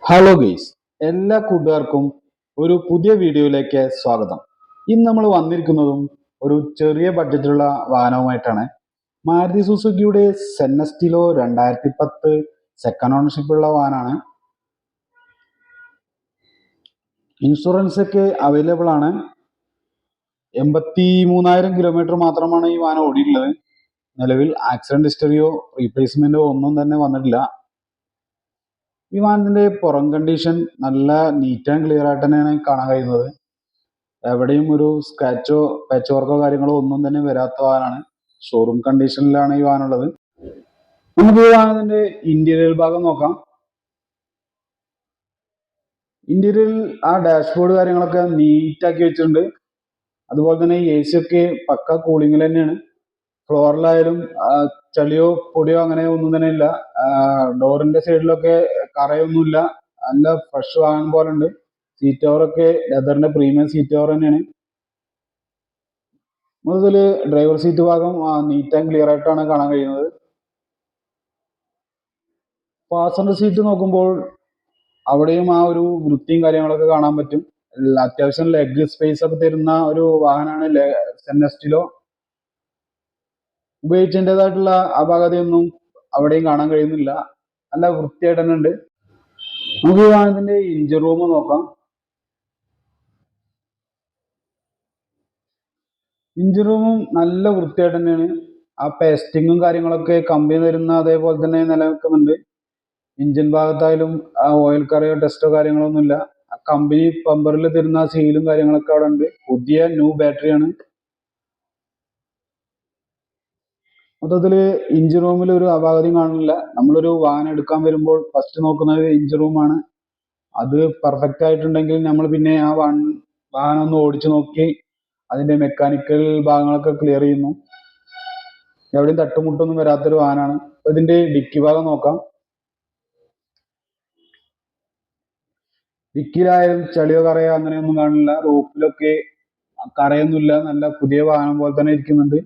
Hello guys, എല്ലാ കൂട്ടുകാർക്കും ഒരു പുതിയ വീഡിയോയിലേക്ക് സ്വാഗതം. ഇന്ന് നമ്മൾ വന്നിരിക്കുന്നതും ഒരു ചെറിയ ബഡ്ജറ്റിലുള്ള വാഹനവുമായിട്ടാണ്. മാരുതി സുസുക്കിയുടെ സെന്നസ്റ്റിലോ 2010 സെക്കൻഡ് ഓണർഷിപ്പ് ഉള്ള വാഹനമാണ്. ഇൻഷുറൻസ് ഒക്കെ അവൈലബിൾ ആണ്. 83,000 കിലോമീറ്റർ മാത്രമാണ് ഈ വാഹനം ഓടിയിട്ടുള്ളത്. നിലവിൽ ആക്സിഡന്റ് ഹിസ്റ്ററിയോ റീപ്ലേസ്മെന്റോ ഒന്നും തന്നെ വന്നിട്ടില്ല. ഈ വാഹനത്തിന്റെ പുറം കണ്ടീഷൻ നല്ല നീറ്റ് ആൻഡ് ക്ലിയർ ആയിട്ട് തന്നെയാണ് കാണാൻ കഴിയുന്നത്. എവിടെയും ഒരു സ്ക്രാച്ചോ പാച്ച് വർക്കോ കാര്യങ്ങളോ ഒന്നും തന്നെ വരാത്ത വാഹനമാണ്. ഷോറൂം കണ്ടീഷനിലാണ് ഈ വാഹനം ഉള്ളത്. നമുക്ക് ഈ വാഹനത്തിന്റെ ഇന്റീരിയർ ഭാഗം നോക്കാം. ഇന്റീരിയറിൽ ആ ഡാഷ്ബോർഡ് കാര്യങ്ങളൊക്കെ നീറ്റാക്കി വെച്ചിട്ടുണ്ട്. അതുപോലെ തന്നെ എ സി ഒക്കെ പക്ക കൂളിംഗിൽ തന്നെയാണ്. ഫ്ലോറിലായാലും ചളിയോ പൊടിയോ അങ്ങനെ ഒന്നും തന്നെ ഇല്ല. ഡോറിന്റെ സൈഡിലൊക്കെ കറയൊന്നുമില്ല. നല്ല ഫ്രഷ് വാഹനം പോലെ ഉണ്ട്. സീറ്റ് കവറൊക്കെ ലെതറിന്റെ പ്രീമിയം സീറ്റ് കവർ തന്നെയാണ്. മുതൽ ഡ്രൈവർ സീറ്റ് ഭാഗം നീറ്റ് ആൻഡ് ക്ലിയർ ആയിട്ടാണ് കാണാൻ കഴിയുന്നത്. പാസഞ്ചർ സീറ്റ് നോക്കുമ്പോൾ അവിടെയും ആ ഒരു വൃത്തിയും കാര്യങ്ങളൊക്കെ കാണാൻ പറ്റും. അത്യാവശ്യം ലെഗ് സ്പേസ് ഒക്കെ തരുന്ന ഒരു വാഹനമാണ് സെന്നസ്റ്റിലോ. ഉപയോഗിച്ചതിൻ്റെതായിട്ടുള്ള അപാകതയൊന്നും അവിടെയും കാണാൻ കഴിയുന്നില്ല. നല്ല വൃത്തിയായിട്ട് തന്നെ ഉണ്ട്. നമുക്ക് ഈ വാഹനത്തിന്റെ എഞ്ചിൻ റൂം നോക്കാം. എഞ്ചിൻ റൂമും നല്ല വൃത്തിയായിട്ട് തന്നെയാണ്. ആ പേസ്റ്റിങ്ങും കാര്യങ്ങളൊക്കെ കമ്പനി തരുന്ന അതേപോലെ തന്നെ നിലനിൽക്കുന്നുണ്ട്. എഞ്ചിൻ ഭാഗത്തായാലും ആ ഓയിൽ കറയോ ടെസ്റ്റോ കാര്യങ്ങളൊന്നും ഇല്ല. ആ കമ്പനി പമ്പറിൽ തരുന്ന സീലും കാര്യങ്ങളൊക്കെ അവിടെ ഉണ്ട്. പുതിയ ന്യൂ ബാറ്ററിയാണ്. മൊത്തത്തില് എഞ്ചിൻ റൂമിൽ ഒരു അപാകതയും കാണുന്നില്ല. നമ്മളൊരു വാഹനം എടുക്കാൻ വരുമ്പോൾ ഫസ്റ്റ് നോക്കുന്നത് എഞ്ചിൻ റൂമാണ്. അത് പെർഫെക്റ്റ് ആയിട്ടുണ്ടെങ്കിൽ നമ്മൾ പിന്നെ ആ വാഹനം ഒന്ന് ഓടിച്ചു നോക്കി അതിന്റെ മെക്കാനിക്കൽ ഭാഗങ്ങളൊക്കെ ക്ലിയർ ചെയ്യുന്നു. എവിടെയും തട്ടുമുട്ടൊന്നും വരാത്തൊരു വാഹനമാണ്. അപ്പൊ ഇതിന്റെ ഡിക്കി ഭാഗം നോക്കാം. ഡിക്കിയിലായാലും ചളിയോ കറയോ അങ്ങനെയൊന്നും കാണില്ല. റൂഫിലൊക്കെ കറയൊന്നുമില്ല. നല്ല പുതിയ വാഹനം പോലെ തന്നെ ഇരിക്കുന്നുണ്ട്.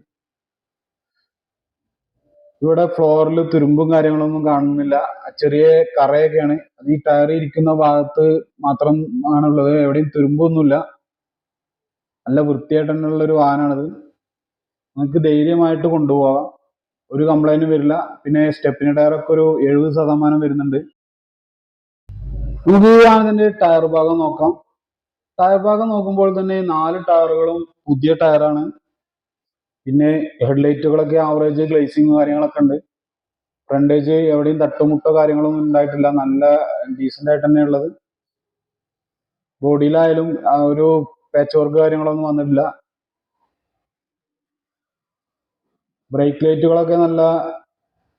ഇവിടെ ഫ്ലോറിൽ തുരുമ്പും കാര്യങ്ങളൊന്നും കാണുന്നില്ല. ചെറിയ കറയൊക്കെയാണ്. അത് ഈ ടയർ ഇരിക്കുന്ന ഭാഗത്ത് മാത്രം ആണുള്ളത്. എവിടെയും തുരുമ്പൊന്നുമില്ല. നല്ല വൃത്തിയായിട്ട് തന്നെയുള്ള ഒരു വാഹനമാണിത്. നമുക്ക് ധൈര്യമായിട്ട് കൊണ്ടുപോകാം. ഒരു കംപ്ലൈന്റും വരില്ല. പിന്നെ സ്റ്റെപ്പിന് ടയറൊക്കെ ഒരു 70% വരുന്നുണ്ട്. നമുക്ക് ഈ വാഹനത്തിന്റെ ടയർ ഭാഗം നോക്കാം. ടയർ ഭാഗം നോക്കുമ്പോൾ തന്നെ 4 ടയറുകളും പുതിയ ടയറാണ്. പിന്നെ ഹെഡ്ലൈറ്റുകളൊക്കെ ആവറേജ് ഗ്ലേസിങ് കാര്യങ്ങളൊക്കെ ഉണ്ട്. ഫ്രണ്ടേജ് എവിടെയും തട്ടുമുട്ടോ കാര്യങ്ങളൊന്നും ഉണ്ടായിട്ടില്ല. നല്ല ഡീസന്റ് ആയിട്ട് തന്നെ ഉള്ളത്. ബോഡിയിലായാലും ഒരു പാച്ച് വർക്ക് കാര്യങ്ങളൊന്നും വന്നിട്ടില്ല. ബ്രേക്ക് ലൈറ്റുകളൊക്കെ നല്ല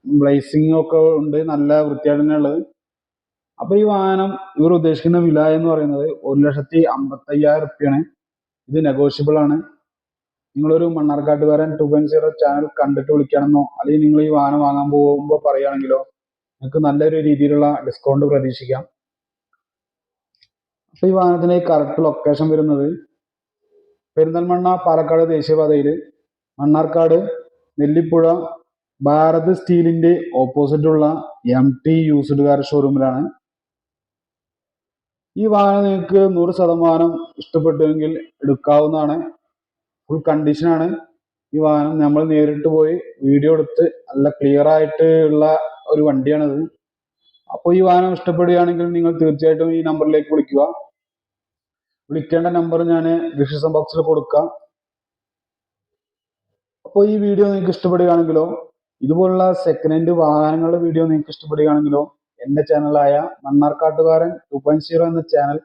ബ്ലേസിങ് ഒക്കെ ഉണ്ട്. നല്ല വൃത്തിയായിട്ട് തന്നെ ഉള്ളത്. അപ്പൊ ഈ വാഹനം ഇവർ ഉദ്ദേശിക്കുന്ന വില എന്ന് പറയുന്നത് 1,55,000 റുപ്യാണ്. ഇത് നെഗോഷ്യബിൾ ആണ്. നിങ്ങളൊരു മണ്ണാർക്കാട്ടുകാരൻ 2.0 ചാനൽ കണ്ടിട്ട് വിളിക്കണമെന്നോ അല്ലെങ്കിൽ നിങ്ങൾ ഈ വാഹനം വാങ്ങാൻ പോകുമ്പോൾ പറയുകയാണെങ്കിലോ നിങ്ങൾക്ക് നല്ലൊരു രീതിയിലുള്ള ഡിസ്കൗണ്ട് പ്രതീക്ഷിക്കാം. അപ്പൊ ഈ വാഹനത്തിന്റെ കറക്റ്റ് ലൊക്കേഷൻ വരുന്നത് പെരിന്തൽമണ്ണ പാലക്കാട് ദേശീയപാതയിൽ മണ്ണാർക്കാട് നെല്ലിപ്പുഴ ഭാരത് സ്റ്റീലിന്റെ ഓപ്പോസിറ്റ് ഉള്ള MT യൂസ്ഡ് കാർ ഷോറൂമിലാണ്. ഈ വാഹനം നിങ്ങൾക്ക് 100% ഇഷ്ടപ്പെട്ടുവെങ്കിൽ എടുക്കാവുന്നതാണ്. ഫുൾ കണ്ടീഷനാണ് ഈ വാഹനം. നമ്മൾ നേരിട്ട് പോയി വീഡിയോ എടുത്ത് നല്ല ക്ലിയർ ആയിട്ട് ഉള്ള ഒരു വണ്ടിയാണിത്. അപ്പോൾ ഈ വാഹനം ഇഷ്ടപ്പെടുകയാണെങ്കിൽ നിങ്ങൾ തീർച്ചയായിട്ടും ഈ നമ്പറിലേക്ക് വിളിക്കുക. വിളിക്കേണ്ട നമ്പർ ഞാൻ ഡിസ്ക്രിപ്ഷൻ ബോക്സിൽ കൊടുക്കാം. അപ്പോൾ ഈ വീഡിയോ നിങ്ങൾക്ക് ഇഷ്ടപ്പെടുകയാണെങ്കിലോ ഇതുപോലുള്ള സെക്കൻഡ് ഹാൻഡ് വാഹനങ്ങളുടെ വീഡിയോ നിങ്ങൾക്ക് ഇഷ്ടപ്പെടുകയാണെങ്കിലോ എൻ്റെ ചാനലായ മണ്ണാർക്കാട്ടുകാരൻ 2.0 എന്ന ചാനൽ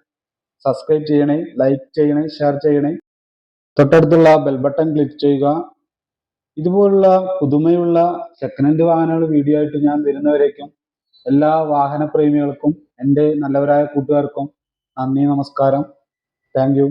സബ്സ്ക്രൈബ് ചെയ്യണേ, ലൈക്ക് ചെയ്യണേ, ഷെയർ ചെയ്യണേ. തൊട്ടടുത്തുള്ള ബെൽ ബട്ടൺ ക്ലിക്ക് ചെയ്യുക. ഇതുപോലുള്ള പുതുമയുള്ള സെക്കൻഡ് ഹാൻഡ് വാഹനങ്ങൾ വീഡിയോ ആയിട്ട് ഞാൻ വരുന്നവരേക്കും എല്ലാ വാഹന പ്രേമികൾക്കും എൻ്റെ നല്ലവരായ കൂട്ടുകാർക്കും നന്ദി, നമസ്കാരം. Thank you.